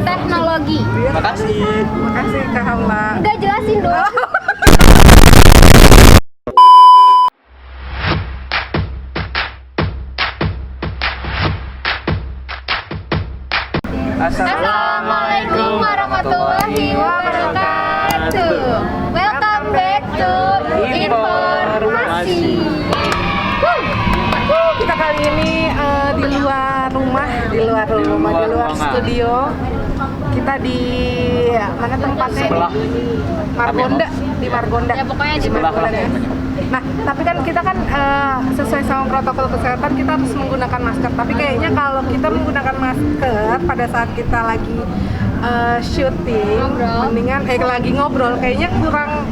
teknologi. Makasih. Makasih Kak Haula. Udah jelasin dong. Assalamualaikum warahmatullahi wabarakatuh. Welcome back to Informasi. Kita kali ini di luar rumah, di luar studio. Kita di mana tempatnya? Sebelah. Margonda, di Margonda. Ya pokoknya di Sebelah Margonda. Ya. Nah, tapi kan kita kan sesuai sama protokol kesehatan kita harus menggunakan masker. Tapi kayaknya kalau kita menggunakan masker pada saat kita lagi syuting, Ngobrol. mendingan lagi ngobrol, kayaknya kurang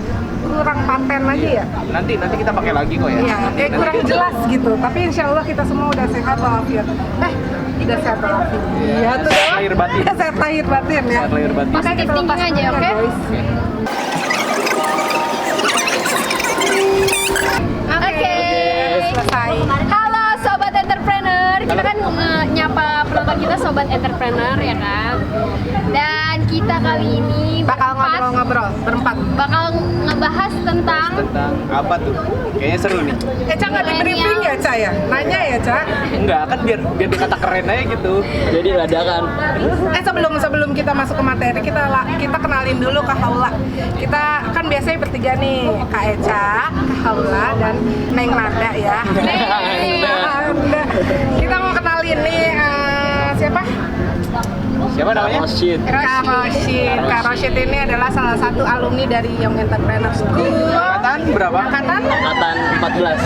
paten aja ya. Nanti kita pakai lagi kok ya. Iya, kurang jelas gitu. Tapi insya Allah kita semua udah sehat walafiat. Udah sehat walafiat. Iya tuh. Sehat lahir batin. Sehat lahir batin ya. Sehat lahir batin. Makanya kita Positive lepas thinking aja, dulu oke? ya, guys. Oke. Selesai. Halo sobat entrepreneur. Kita kan nyapa penonton kita sobat entrepreneur ya kan. Dan kita kali ini Bakal berempat ngobrol-ngobrol berempat. bakal ngebahas tentang Tentang apa tuh? Kayaknya seru nih. Ca nggak di briefing ya Ca ya? Nanya ya Ca? Enggak, kan biar dikata keren aja gitu. Jadi dadakan. Sebelum kita masuk ke materi kita kenalin dulu Kak Haula. Kita kan biasanya bertiga nih, Kak Eca, Kak Haula dan Neng Nada ya. Neng Nada. Kita mau kenalin nih siapa? Siapa namanya? Kak Roshid. Kak Roshid ini adalah salah satu alumni dari Young Entrepreneur School. Angkatan berapa? Angkatan Angkatan 14.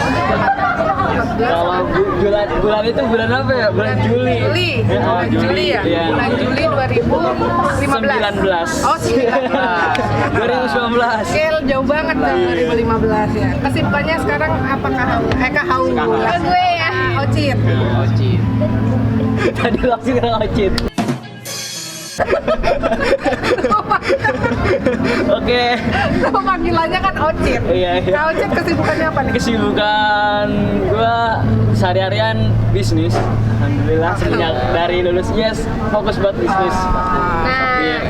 Kalau bulan itu bulan apa ya? Bulan Juli. Juli. Oh, Juli ya? Iya. Bulan Juli 2015. 19. Oh, 2019. Oke, jauh banget tuh 2015 ya. Kesibukannya sekarang apa Kak Haula? Kak Haula. ke gue ya. Ocit. Ocit. Tadi langsung kena ocit. Oke. Nama panggilannya kan Ocit. Iya. Kak Ocit kesibukannya apa nih? Kesibukan gua sehari-harian bisnis. Alhamdulillah sejak dari lulus fokus buat bisnis. Nah, Iya.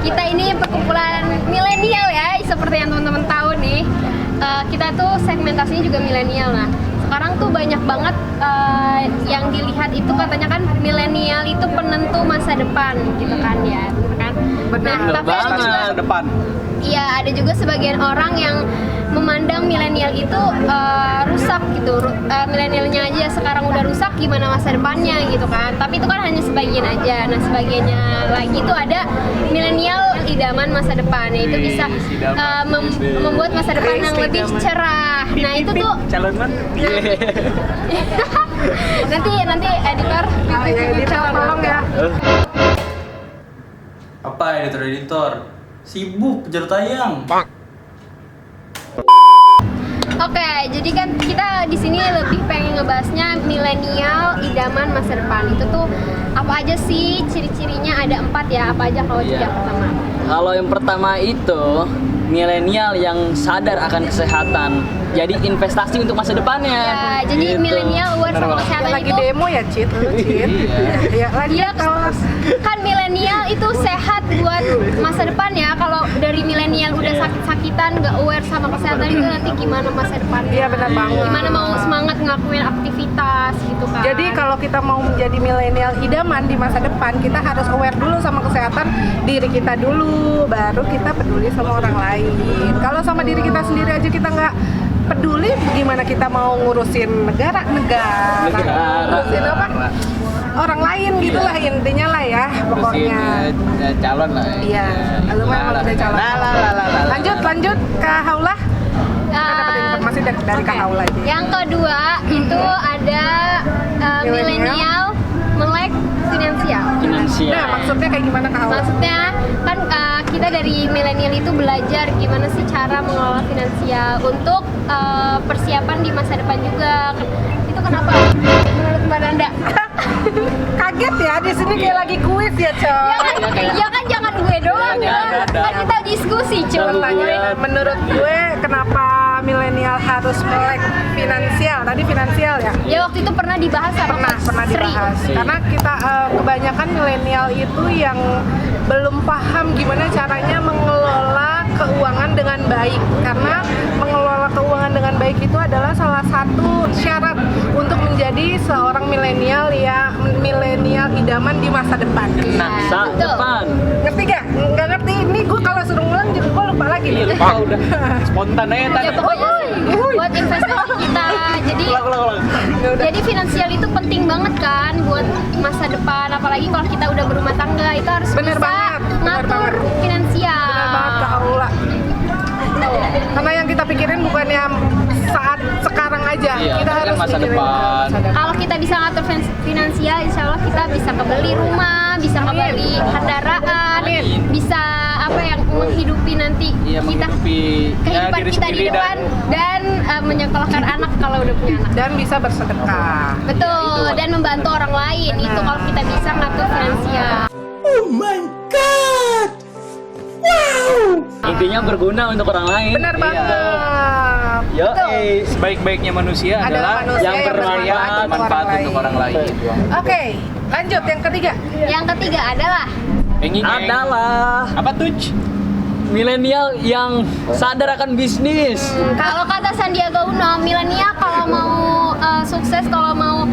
kita ini perkumpulan milenial ya, seperti yang teman-teman tahu nih. Kita tuh segmentasinya juga milenial. Nah, sekarang tuh banyak banget yang dilihat itu katanya kan milenial itu penentu masa depan gitu kan ya, bener kan? Benar. Nah, tapi ada banget. juga, Ke depan. iya ada juga sebagian orang yang memandang milenial itu rusak gitu. Milenialnya aja sekarang udah rusak, gimana masa depannya gitu kan? Tapi itu kan hanya sebagian aja. Nah, sebagiannya lagi tuh ada milenial idaman masa depan. Nah, itu bisa membuat masa depan yang lebih cerah. Nah, itu tuh Calon man. nanti editor Oh ya, editor tolong ya. Apa editor? Sibuk kejar tayang. Oke, jadi kan kita di sini lebih pengen ngebahasnya milenial idaman masa depan. Itu tuh apa aja sih ciri-cirinya? Ada 4 ya. Apa aja kalau Iya. yang pertama? Kalau yang pertama itu milenial yang sadar akan kesehatan. Jadi investasi untuk masa depannya. Ya, jadi Gitu. milenial aware sama kesehatan Lagi itu. demo ya Cit, lu Cit. Ya, lagi Iya, kalau kan milenial itu sehat buat masa depan ya. Kalau dari milenial udah sakit-sakitan, nggak aware sama kesehatan itu nanti gimana masa depannya? Iya, benar banget. Gimana mau semangat ngelakuin aktivitas gitu kan? Jadi kalau kita mau menjadi milenial idaman di masa depan, kita harus aware dulu sama kesehatan diri kita dulu, baru kita peduli sama orang lain. Kalau sama diri kita sendiri aja kita nggak peduli, gimana kita mau ngurusin negara. Ngurusin apa? Orang lain gitulah intinya lah ya, pokoknya. Calon lah. Iya, lu memang udah calon. Lanjut Kak Haula. Kita dapat informasi dari Kak Haula ini. Yang kedua itu ada milenial melek finansial. Finansial. Nah, maksudnya kayak gimana Kak Haula? Maksudnya kan kita dari milenial itu belajar gimana sih cara mengelola finansial untuk persiapan di masa depan juga. Itu kenapa menurut Mbak Nanda? Kaget ya, di sini kayak lagi kuis ya, Coy. Ya kan jangan gue doang ya. Kan kita diskusi, cuy. Pertanyaan menurut gue kenapa Apakah milenial harus melek finansial? Tadi finansial ya? Ya waktu itu pernah dibahas sama Pernah Sri. dibahas. Karena kita kebanyakan milenial itu yang belum paham gimana caranya mengelola keuangan dengan baik. Karena mengelola keuangan dengan baik itu adalah salah satu syarat untuk menjadi seorang milenial idaman di masa depan. Masa betul. depan. Ngerti gak? Nggak ngerti. Ini gue kalau suruh ngulang juga gue lupa lagi. Iya lupa udah spontan aja tadi. Ya pokoknya buat investasi kita. Jadi finansial itu penting banget kan buat masa depan. Apalagi kalau kita udah berumah tangga itu harus Bener bisa banget, bener ngatur banget. finansial. Benar banget Kak Aula. Karena yang kita pikirin bukannya saat sekarang aja, Iya, kita tapi harus kan masa mikirin depan. masa depan. Kalau kita bisa ngatur finansial, insya Allah kita bisa kebeli rumah, bisa kebeli kendaraan, Amin. bisa apa yang menghidupi nanti Iya, kita menghidupi kehidupan diri kita di sendiri depan dan menyekolahkan anak kalau udah punya anak. Dan bisa bersedekah. Betul, dan membantu orang lain. Benar. Itu kalau kita bisa ngatur finansial. Intinya berguna untuk orang lain. Benar Iya. banget. Yo, Sebaik-baiknya manusia adalah manusia yang bermanfaat untuk orang lain. Oke, lanjut yang ketiga. Yang ketiga adalah adalah Apa tuh? milenial yang sadar akan bisnis. kalau kata Sandiaga Uno, milenial kalau mau sukses, kalau mau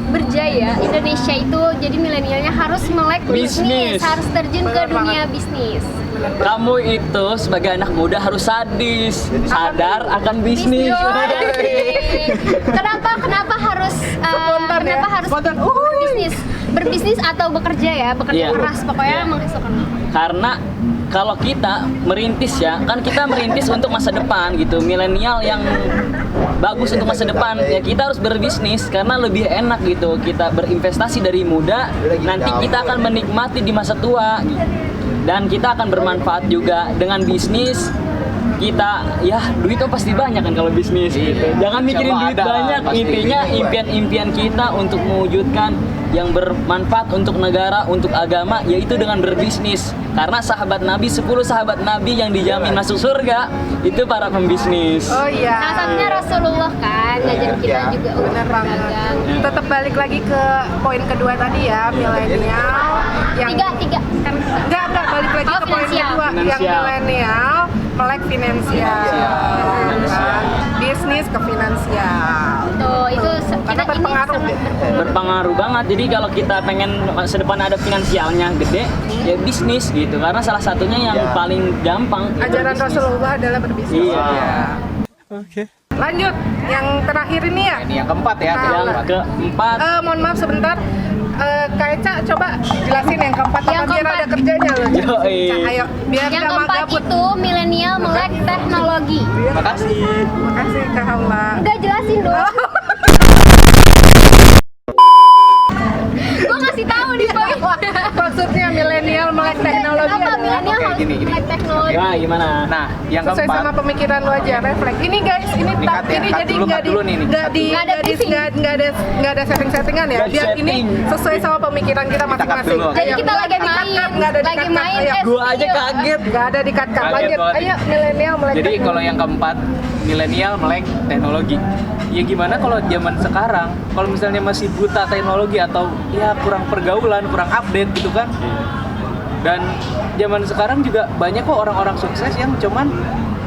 berjaya Indonesia itu, jadi milenialnya harus melek bisnis, Bisnis. harus terjun ke Benar dunia banget. bisnis. Kamu itu sebagai anak muda harus sadar akan bisnis. Kenapa harus Spontan ya? kenapa harus Spontan. berbisnis atau bekerja ya, bekerja Iya. keras pokoknya Iya. menghasilkan. Karena kalau kita merintis ya, kan kita merintis untuk masa depan gitu. Milenial yang bagus untuk masa depan, ya kita harus berbisnis karena lebih enak gitu. Kita berinvestasi dari muda, nanti kita akan menikmati di masa tua. Dan kita akan bermanfaat juga dengan bisnis. Kita ya duit tuh pasti banyak kan kalau bisnis gitu. Jangan mikirin Insya Allah duit ada, banyak, pasti. intinya impian-impian kita untuk mewujudkan yang bermanfaat untuk negara, untuk agama, yaitu dengan berbisnis. Karena sahabat Nabi, 10 sahabat Nabi yang dijamin masuk surga itu para pembisnis. Oh iya. Salah satunya Rasulullah kan ngajar kita juga untuk Benar banget. berdagang. Tetap balik lagi ke poin kedua tadi ya, milenial yang Tiga kan enggak balik lagi Oh, ke poin finansial. kedua yang Finansial. milenial melek finansial. Kan? Bisnis ke finansial. tuh itu Karena berpengaruh. Berpengaruh banget. Jadi kalau kita pengen masa depan ada finansialnya gede, ya bisnis gitu. Karena salah satunya yang paling gampang. Ajaran Rasulullah adalah berbisnis. Iya. Lanjut, yang terakhir ini ya. Ini yang keempat ya. Nah, Yang keempat, Mohon maaf sebentar. Kak Eca coba jelasin yang keempat Yang apa biar keempat. ada kerjanya loh. Yoi. Ca, ayo biar yang nggak keempat gabut. itu milenial melek teknologi. Makasih. Makasih Kak Haula. Udah jelasin dong. Gua ngasih tahu nih poin. Maksudnya milenial melek teknologi Kenapa adalah milenial Oke, harus gini. melek teknologi? nah gimana? Nah, yang sesuai keempat. sama pemikiran lu aja, refleks. Ini guys, ini Ini cut ya, ini cut jadi dulu, nggak cut dulu nih, nih. Nggak ada briefing. nggak ada setting-settingan ya. Nggak Biar ini setting. sesuai sama pemikiran kita cut masing-masing. dulu. Jadi kita lagi Nggak main, di-cut-cut, nggak ada lagi di-cut-cut. main. Ayo. Gua aja kaget. Nggak ada di cut Kaget lanjut. banget. Ayo milenial melek Jadi teknologi. kalau yang keempat, milenial melek teknologi. Ya gimana kalau zaman sekarang, kalau misalnya masih buta teknologi atau ya kurang pergaulan, kurang update gitu kan. Dan zaman sekarang juga banyak kok orang-orang sukses yang cuman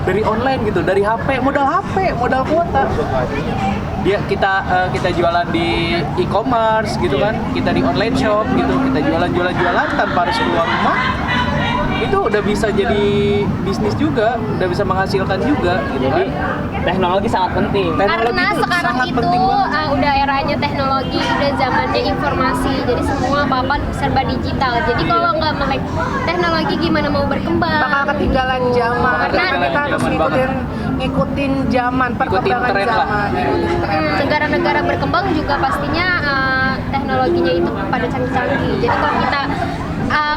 dari online gitu, dari HP, modal kuota. Kita jualan di e-commerce gitu kan, kita di online shop gitu, kita jualan tanpa harus keluar rumah. Itu udah bisa jadi bisnis juga, udah bisa menghasilkan juga gitu Jadi kan. teknologi sangat penting. Teknologi Karena itu sekarang sangat itu penting banget. udah eranya teknologi, udah zamannya informasi, jadi semua apa-apa serba digital. Jadi kalau nggak melek teknologi gimana mau berkembang? Bakal ketinggalan zaman. Karena Karena kita harus zaman ngikutin zaman, perkembangan tren lah. zaman. Ngikutin tren. negara-negara berkembang juga pastinya teknologinya itu pada canggih-canggih. Jadi kalau kita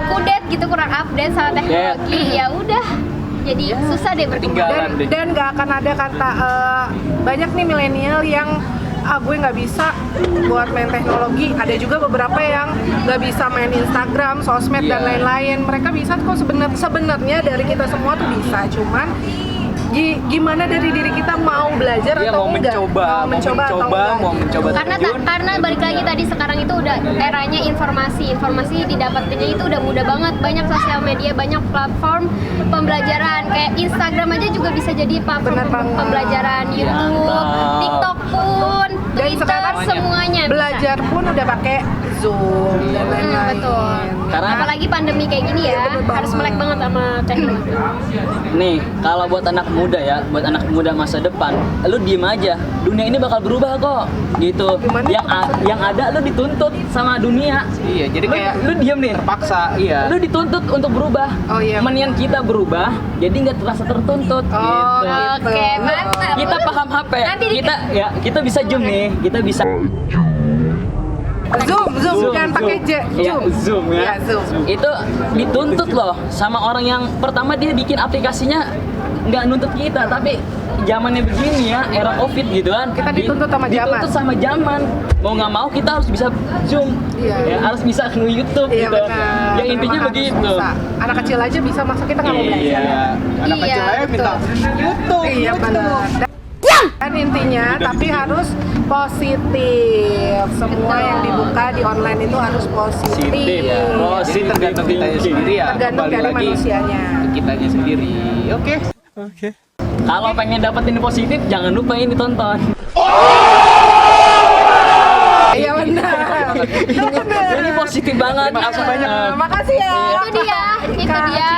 kudet gitu kurang update sama teknologi, ya udah jadi susah deh berkembang. Ketinggalan deh. Dan nggak akan ada kata banyak nih milenial yang gue nggak bisa buat main teknologi. Ada juga beberapa yang nggak bisa main Instagram, sosmed dan Iya. lain-lain. Mereka bisa kok sebenarnya dari kita semua tuh bisa, cuman gimana dari diri kita mau belajar Dia atau mau enggak? mau mencoba terjun. Karena balik lagi tadi sekarang itu udah eranya informasi didapatinnya itu udah mudah banget, banyak sosial media, banyak platform pembelajaran kayak Instagram aja juga bisa jadi platform Bener banget. pembelajaran, YouTube, Mantap. TikTok pun, Dan Twitter, sekarang semuanya bisa. Belajar pun udah pakai Zoom dan lain-lain. Betul. Karena Apalagi pandemi kayak gini ya, Iya, bener harus banget. melek banget sama teknologi. nih, kalau buat anak muda ya, buat anak muda masa depan, lu diem aja. Dunia ini bakal berubah kok, gitu. Gimana Yang ada lu dituntut sama dunia. Iya, jadi kayak Lu diem nih. terpaksa, iya. Lu dituntut untuk berubah. Oh, iya. Mendingan kita berubah, jadi nggak terasa tertuntut. Oh, gitu. gitu. Oke, mantap. Kita paham HP. Nanti Kita bisa zoom nih. Kita bisa Zoom kan pakai Iya, Zoom ya. Iya, Zoom. Itu dituntut loh sama orang yang pertama dia bikin aplikasinya nggak nuntut kita, tapi zamannya begini ya, era Covid gitu kan. Kita dituntut sama zaman. Dituntut sama zaman. Mau nggak mau kita harus bisa Zoom. Iya. Ya, harus bisa ke YouTube Iya gitu. benar. Ya intinya Memang harus begitu. bisa. Anak kecil aja bisa, masa kita nggak mau Iya. belajar? Anak Iya, kecil aja minta YouTube. Iya benar. Kan intinya, tapi harus positif. Semua yang dibuka di online itu harus positif. Positif. Jadi tergantung kita sendiri ya. Tergantung Kembali dari lagi manusianya. ke kitanya sendiri. Oke. Kalau pengen dapetin positif, jangan lupa ini tonton. Iya benar. Ini positif banget. Terima kasih banyak. Makasih ya. Itu dia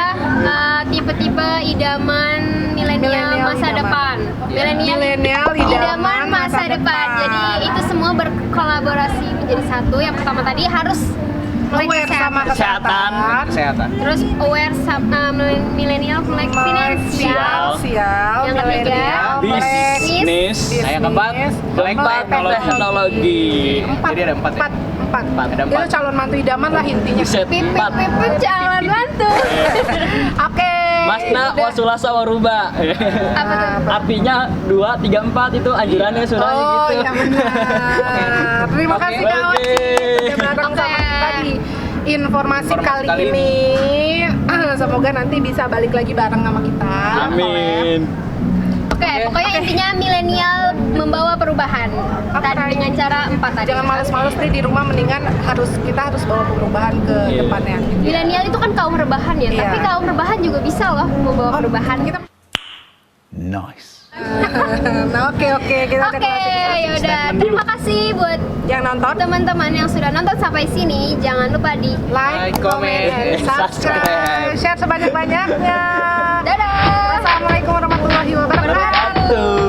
tipe-tipe idaman milenial Milenial masa idaman. depan. Milenial Idaman masa depan. Jadi itu semua berkolaborasi menjadi satu. Yang pertama tadi harus melek aware sama kesehatan. Kesehatan. Terus aware sama milenial melek finansial. Finansial. Yang ketiga, milenial, bisnis. Bisnis. Nah, yang keempat, melek Teknologi. Jadi ada empat ya? Empat. Ada Itu empat. calon mantu idaman lah intinya. Buset, Pip, pip, empat. pip, pip, calon mantu. Oke. Masna udah. wasulasa waruba. Apa tuh? Artinya 2, 3, 4 itu anjurannya sudah Oh gitu. iya benar. Terima Oke. kasih Kak Oke. Oci sudah bareng sama kita di informasi kali ini. Semoga nanti bisa balik lagi bareng sama kita. Amin. Oke, pokoknya intinya milenial membawa perubahan. Tadi dengan cara 4 tadi. Jangan males-males deh di rumah, mendingan kita harus bawa perubahan ke Iya. depannya. Milenial itu kan kaum rebahan ya, Iya. tapi kaum rebahan juga bisa loh membawa perubahan. Kita Nice. Nah, oke kita Oke, yaudah. Terima kasih buat yang nonton, teman-teman yang sudah nonton sampai sini. Jangan lupa di like, Like, comment, comment, dan subscribe, share sebanyak-banyaknya. dadah. Wassalamualaikum warahmatullahi wabarakatuh. Tuh.